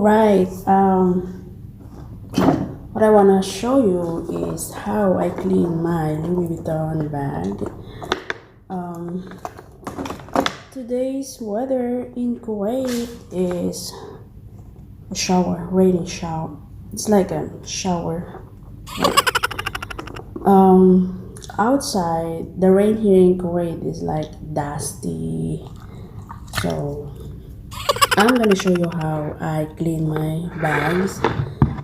Alright, what I want to show you is how I clean my Louis Vuitton bag. Today's weather in Kuwait is a shower, rainy shower. It's like a shower. Outside, the rain here in Kuwait is like dusty. So I'm gonna show you how I clean my bags.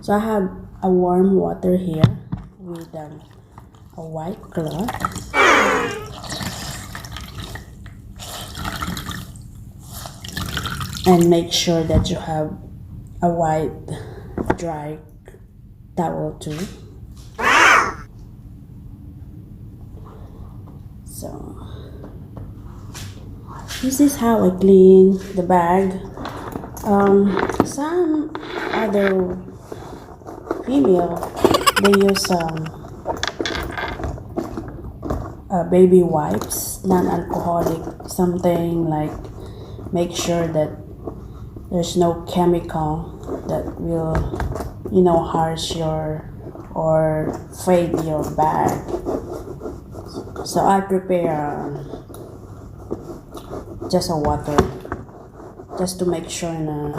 So I have a warm water here with a white cloth. And make sure that you have a white dry towel too. So this is how I clean the bag. Some other female, they use baby wipes, non-alcoholic, something like make sure that there's no chemical that will, harsh your or fade your bag. So I prepare just a water, just to make sure that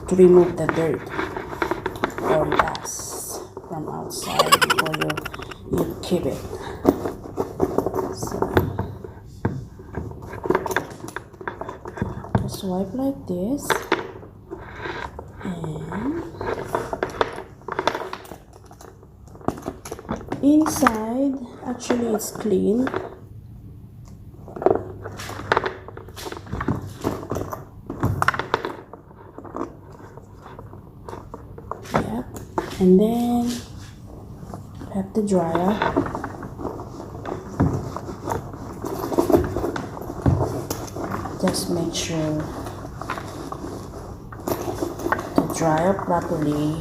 to remove the dirt or dust from outside before you keep it. So just wipe like this, and inside actually it's clean. Yep. And then have the dryer. Just make sure to dry up properly.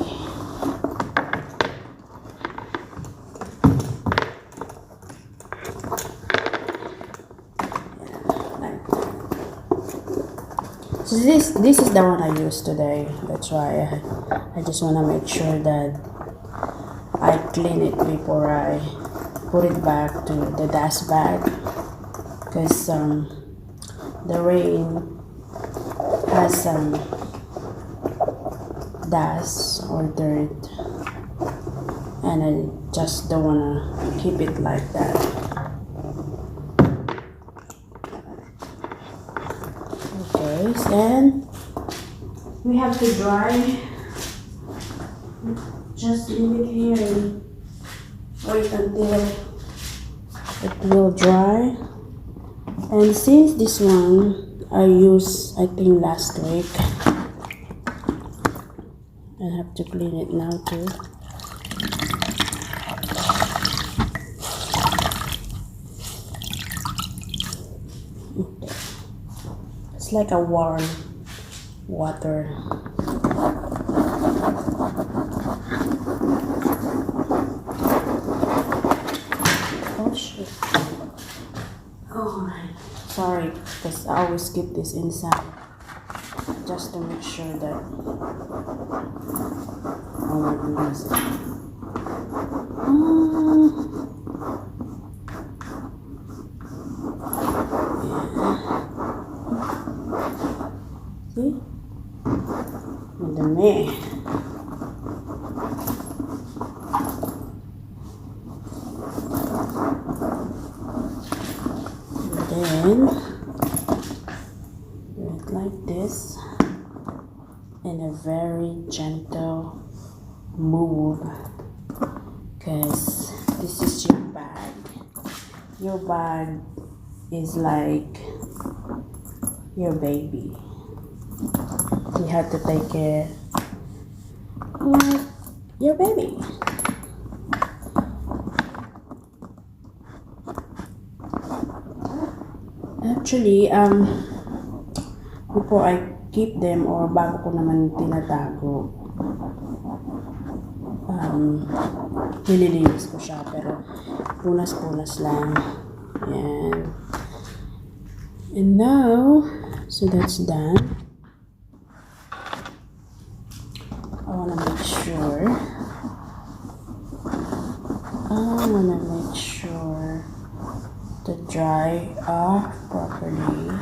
So this is the one I use today. That's why I just want to make sure that I clean it before I put it back to the dust bag, because the rain has some dust or dirt, and I just don't want to keep it like that. Okay, then we have to dry. Just leave it here and wait until it will dry. And since this one I used, I think, last week, I have to clean it now too. Okay. It's like a warm water. Oh shit. Alright. Sorry, because I always keep this inside just to make sure that I won't lose it. See? Madami. Then do it like this in a very gentle move, because this is your bag. Your bag is like your baby. You have to take care like your baby. Actually, before I keep them, or bago ko naman tinatago, nililinis ko siya, pero punas-punas lang. Yan. And now, So that's done. I want to make sure to dry off properly.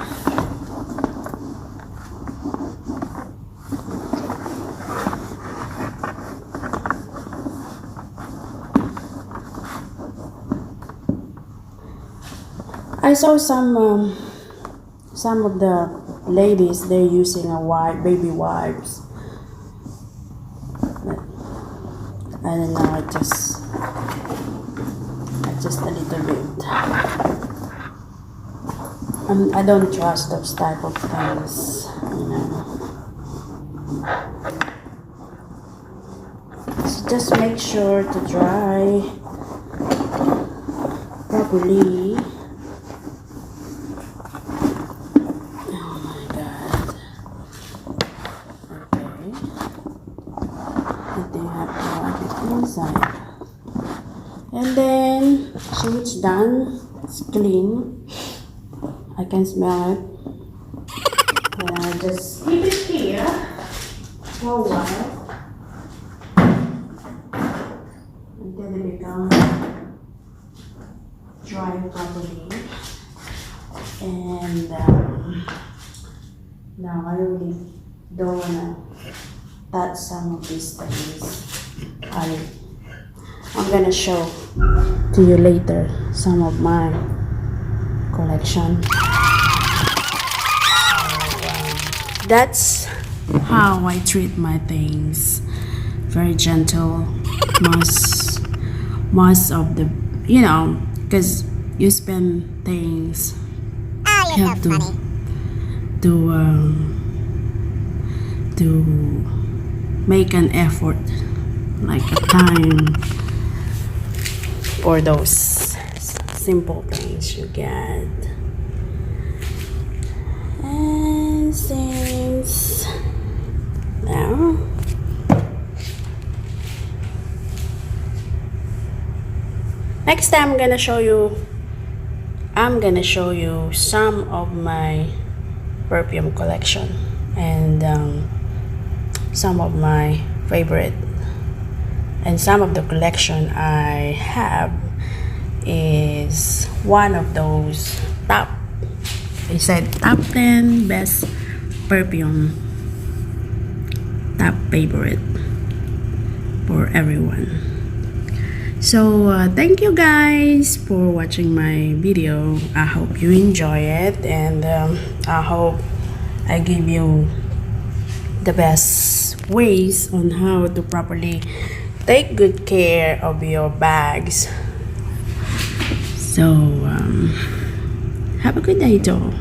I saw some of the ladies, they're using baby wipes. But I don't know, I just a little bit. I don't trust those type of things, you know. So just make sure to dry properly. Oh my god. Okay. I think I have to wipe it inside. And then, so it's done. It's clean. I can smell it. And I just leave it here for a while until it becomes dry properly. And now I really don't wanna touch some of these things. I'm gonna show to you later some of my collection. That's how I treat my things. Very gentle. Most of the, you know, because you spend things, you have to make an effort, like a time for those simple things you get. And since now next time I'm gonna show you some of my perfume collection and some of my favorite. And some of the collection I have is one of those top 10 best perfume, top favorite for everyone. So thank you guys for watching my video. I hope you enjoy it, and I hope I give you the best ways on how to properly take good care of your bags. So have a good day, though.